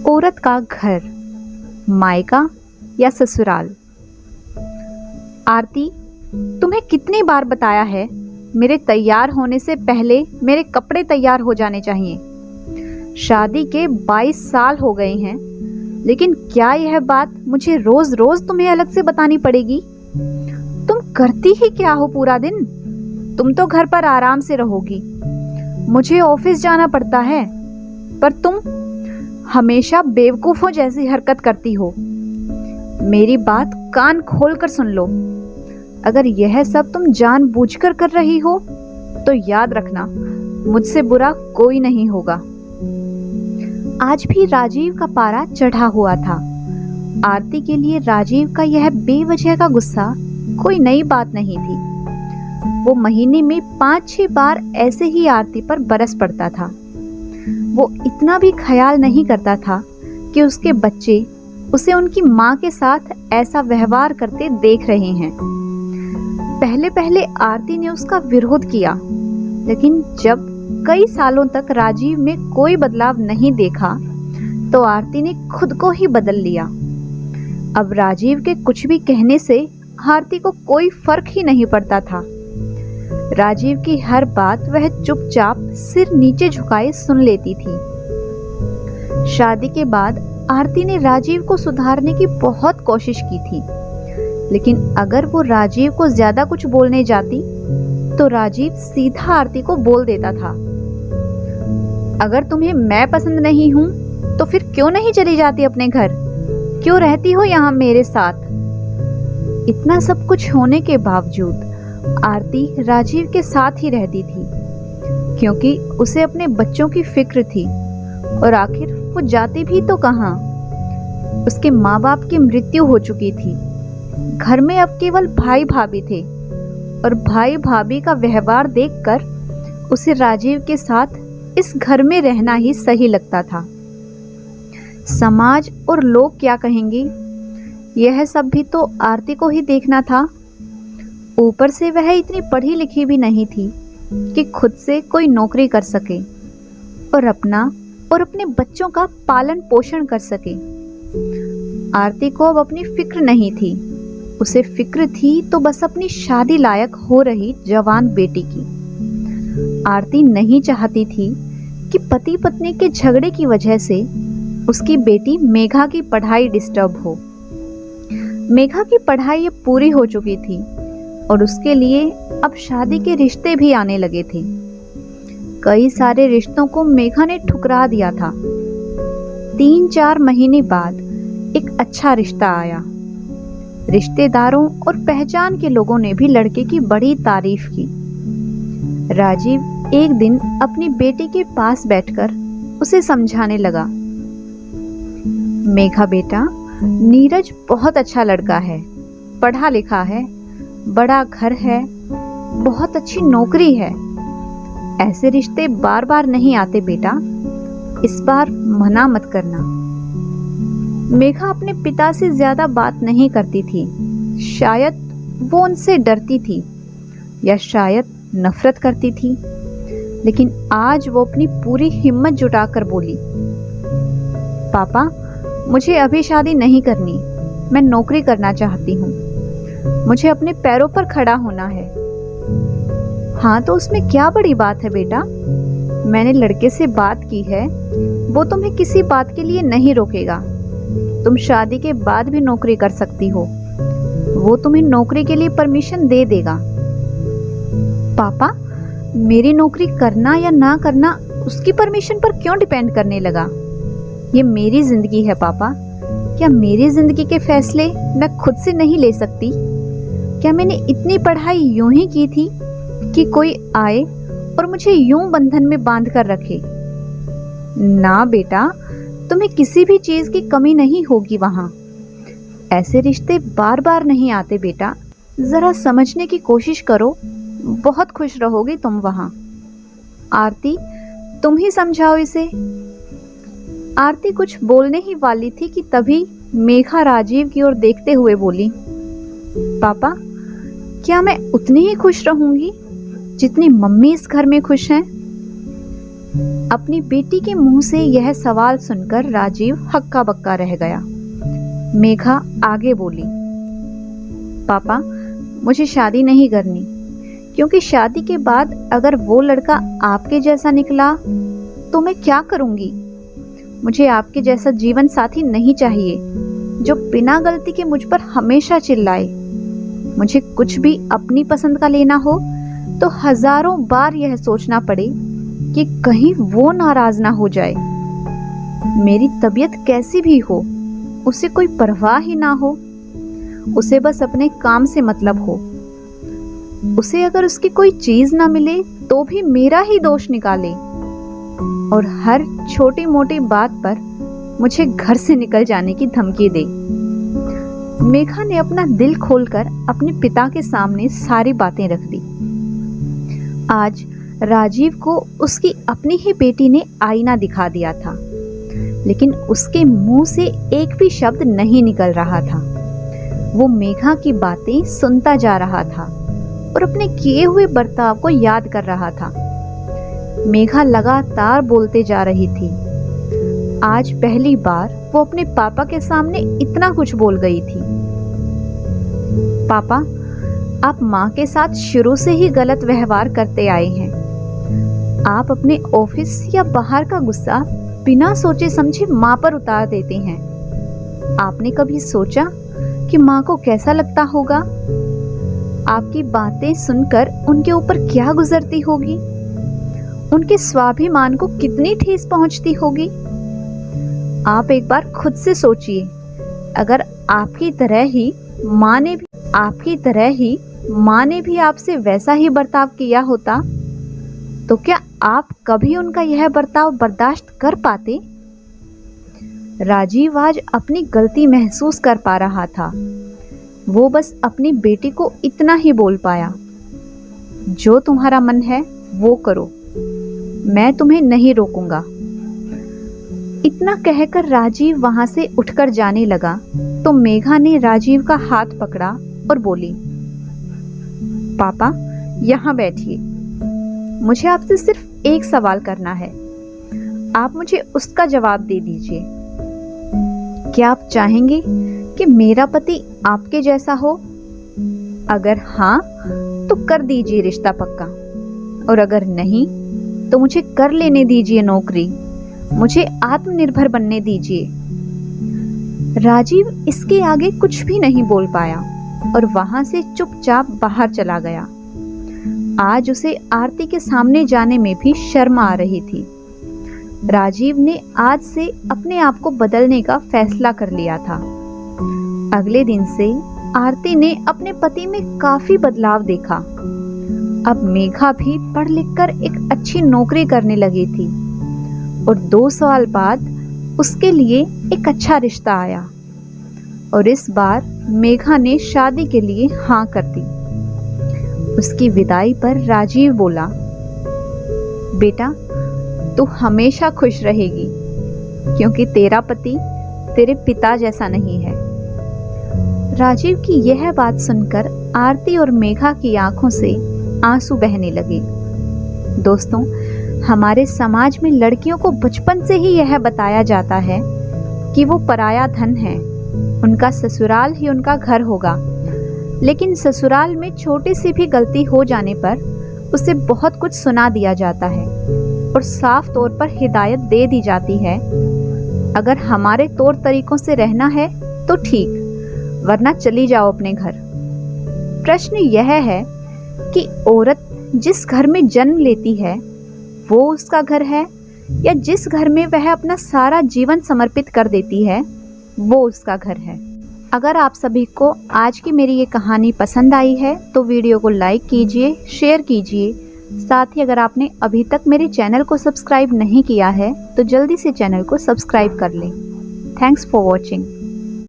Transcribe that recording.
औरत का घर, मायका या ससुराल। आरती, तुम्हें कितनी बार बताया है मेरे तैयार होने से पहले मेरे कपड़े तैयार हो जाने चाहिए। शादी के 22 साल हो गए हैं, लेकिन क्या यह बात मुझे रोज रोज तुम्हें अलग से बतानी पड़ेगी? तुम करती ही क्या हो पूरा दिन? तुम तो घर पर आराम से रहोगी, मुझे ऑफिस जाना पड़ता है, पर तुम हमेशा बेवकूफों जैसी हरकत करती हो। मेरी बात कान खोलकर सुन लो। अगर यह सब तुम जानबूझकर कर रही हो तो याद रखना, मुझसे बुरा कोई नहीं होगा। आज भी राजीव का पारा चढ़ा हुआ था। आरती के लिए राजीव का यह बेवजह का गुस्सा कोई नई बात नहीं थी। वो महीने में 5-6 बार ऐसे ही आरती पर बरस पड़ता था। वो इतना भी ख्याल नहीं करता था कि उसके बच्चे उसे उनकी माँ के साथ ऐसा व्यवहार करते देख रहे हैं। पहले पहले आरती ने उसका विरोध किया, लेकिन जब कई सालों तक राजीव में कोई बदलाव नहीं देखा तो आरती ने खुद को ही बदल लिया। अब राजीव के कुछ भी कहने से आरती को कोई फर्क ही नहीं पड़ता था। राजीव की हर बात वह चुपचाप सिर नीचे झुकाए सुन लेती थी। शादी के बाद आरती ने राजीव को सुधारने की बहुत कोशिश की थी, लेकिन अगर वो राजीव को ज्यादा कुछ बोलने जाती तो राजीव सीधा आरती को बोल देता था, अगर तुम्हें मैं पसंद नहीं हूं तो फिर क्यों नहीं चली जाती अपने घर? क्यों रहती हो यहाँ मेरे साथ? इतना सब कुछ होने के बावजूद आरती राजीव के साथ ही रहती थी, क्योंकि उसे अपने बच्चों की फिक्र थी। और आखिर वो जाती भी तो कहाँ? उसके माँ बाप की मृत्यु हो चुकी थी। घर में अब केवल भाई भाभी थे, और भाई भाभी का व्यवहार देखकर उसे राजीव के साथ इस घर में रहना ही सही लगता था। समाज और लोग क्या कहेंगे, यह सब भी तो आरती को ही देखना था। ऊपर से वह इतनी पढ़ी लिखी भी नहीं थी कि खुद से कोई नौकरी कर सके और अपना और अपने बच्चों का पालन पोषण कर सके। आरती को अब अपनी फिक्र नहीं थी, उसे फिक्र थी तो बस अपनी शादी लायक हो रही जवान बेटी की। आरती नहीं चाहती थी कि पति पत्नी के झगड़े की वजह से उसकी बेटी मेघा की पढ़ाई डिस्टर्ब हो। मेघा की पढ़ाई अब पूरी हो चुकी थी और उसके लिए अब शादी के रिश्ते भी आने लगे थे। कई सारे रिश्तों को मेघा ने ठुकरा दिया था। 3-4 महीने बाद एक अच्छा रिश्ता आया। रिश्तेदारों और पहचान के लोगों ने भी लड़के की बड़ी तारीफ की। राजीव एक दिन अपनी बेटी के पास बैठकर उसे समझाने लगा, मेघा बेटा, नीरज बहुत अच्छा लड़का है, पढ़ा लिखा है, बड़ा घर है, बहुत अच्छी नौकरी है। ऐसे रिश्ते बार बार नहीं आते बेटा, इस बार मना मत करना। मेघा अपने पिता से ज्यादा बात नहीं करती थी। शायद वो उनसे डरती थी या शायद नफरत करती थी, लेकिन आज वो अपनी पूरी हिम्मत जुटाकर बोली, पापा, मुझे अभी शादी नहीं करनी, मैं नौकरी करना चाहती हूँ, मुझे अपने पैरों पर खड़ा होना है। हाँ तो उसमें क्या बड़ी बात है बेटा, मैंने लड़के से बात की है, वो तुम्हें किसी बात के लिए नहीं रोकेगा। तुम शादी के बाद भी नौकरी कर सकती हो, वो तुम्हें नौकरी के लिए परमिशन दे देगा। पापा, मेरी नौकरी करना या ना करना उसकी परमिशन पर क्यों डिपेंड करने लगा? ये मेरी जिंदगी है पापा, क्या मेरी जिंदगी के फैसले मैं खुद से नहीं ले सकती? क्या मैंने इतनी पढ़ाई यूं ही की थी कि कोई आए और मुझे यूं बंधन में बांध कर रखे? ना बेटा, तुम्हें किसी भी चीज की कमी नहीं होगी वहां। ऐसे रिश्ते बार बार नहीं आते बेटा, जरा समझने की कोशिश करो, बहुत खुश रहोगी तुम वहां। आरती, तुम ही समझाओ इसे। आरती कुछ बोलने ही वाली थी कि तभी मेघा राजीव की ओर देखते हुए बोली, पापा, क्या मैं उतनी ही खुश रहूंगी जितनी मम्मी इस घर में खुश हैं? अपनी बेटी के मुंह से यह सवाल सुनकर राजीव हक्का बक्का रह गया। मेघा आगे बोली, पापा मुझे शादी नहीं करनी, क्योंकि शादी के बाद अगर वो लड़का आपके जैसा निकला तो मैं क्या करूंगी। मुझे आपके जैसा जीवन साथी नहीं चाहिए जो बिना गलती के मुझ पर हमेशा चिल्लाए। मुझे कुछ भी अपनी पसंद का लेना हो तो हजारों बार यह सोचना पड़े कि कहीं वो नाराज ना हो जाए। मेरी तबीयत कैसी भी हो, उसे कोई परवाह ही ना हो। उसे बस अपने काम से मतलब हो। उसे अगर उसकी कोई चीज ना मिले तो भी मेरा ही दोष निकाले और हर छोटी मोटी बात पर मुझे घर से निकल जाने की धमकी दे। मेघा ने अपना दिल खोलकर अपने पिता के सामने सारी बातें रख दी। आज राजीव को उसकी अपनी ही बेटी ने आईना दिखा दिया था, लेकिन उसके मुंह से एक भी शब्द नहीं निकल रहा था। वो मेघा की बातें सुनता जा रहा था और अपने किए हुए बर्ताव को याद कर रहा था। मेघा लगातार बोलते जा रही थी। आज पहली बार वो अपने पापा के सामने इतना कुछ बोल गई थी। पापा, आप माँ के साथ शुरू से ही गलत व्यवहार करते आए हैं। आप अपने ऑफिस या बाहर का गुस्सा बिना सोचे समझे माँ पर उतार देते हैं। आपने कभी सोचा कि माँ को कैसा लगता होगा? आपकी बातें सुनकर उनके ऊपर क्या गुजरती होगी? उनके स्वाभिमान को कितनी ठेस पहुंचती होगी? आप एक बार खुद से सोचिए, अगर आपकी तरह ही माँ ने भी आपसे वैसा ही बर्ताव किया होता तो क्या आप कभी उनका यह बर्ताव बर्दाश्त कर पाते? राजीव आज अपनी गलती महसूस कर पा रहा था। वो बस अपनी बेटी को इतना ही बोल पाया, जो तुम्हारा मन है वो करो, मैं तुम्हें नहीं रोकूंगा। इतना कहकर राजीव वहां से उठकर जाने लगा तो मेघा ने राजीव का हाथ पकड़ा और बोली, पापा यहाँ बैठिए, मुझे आपसे सिर्फ एक सवाल करना है, आप मुझे उसका जवाब दे दीजिए। क्या आप चाहेंगे कि मेरा पति आपके जैसा हो? अगर हाँ तो कर दीजिए रिश्ता पक्का, और अगर नहीं तो मुझे कर लेने दीजिए नौकरी, मुझे आत्मनिर्भर बनने दीजिए। राजीव इसके आगे कुछ भी नहीं बोल पाया और वहां से चुपचाप बाहर चला गया। आज उसे आरती के सामने जाने में भी शर्म आ रही थी। राजीव ने आज से अपने आप को बदलने का फैसला कर लिया था। अगले दिन से आरती ने अपने पति में काफी बदलाव देखा। अब मेघा भी पढ़ लिखकर एक अच्छी नौकरी करने लगी थी और 2 साल बाद उसके लिए एक अच्छा रिश्ता आया और इस बार मेघा ने शादी के लिए हाँ कर दी। उसकी विदाई पर राजीव बोला, बेटा तू हमेशा खुश रहेगी, क्योंकि तेरा पति तेरे पिता जैसा नहीं है। राजीव की यह बात सुनकर आरती और मेघा की आंखों से आंसू बहने लगे। दोस्तों, हमारे समाज में लड़कियों को बचपन से ही यह बताया जाता है कि वो पराया धन है, उनका ससुराल ही उनका घर होगा। लेकिन ससुराल में छोटी सी भी गलती हो जाने पर उसे बहुत कुछ सुना दिया जाता है और साफ तौर पर हिदायत दे दी जाती है, अगर हमारे तौर तरीकों से रहना है तो ठीक, वरना चली जाओ अपने घर। प्रश्न यह है कि औरत जिस घर में जन्म लेती है वो उसका घर है, या जिस घर में वह अपना सारा जीवन समर्पित कर देती है वो उसका घर है। अगर आप सभी को आज की मेरी ये कहानी पसंद आई है तो वीडियो को लाइक कीजिए, शेयर कीजिए। साथ ही अगर आपने अभी तक मेरे चैनल को सब्सक्राइब नहीं किया है तो जल्दी से चैनल को सब्सक्राइब कर लें। Thanks for watching.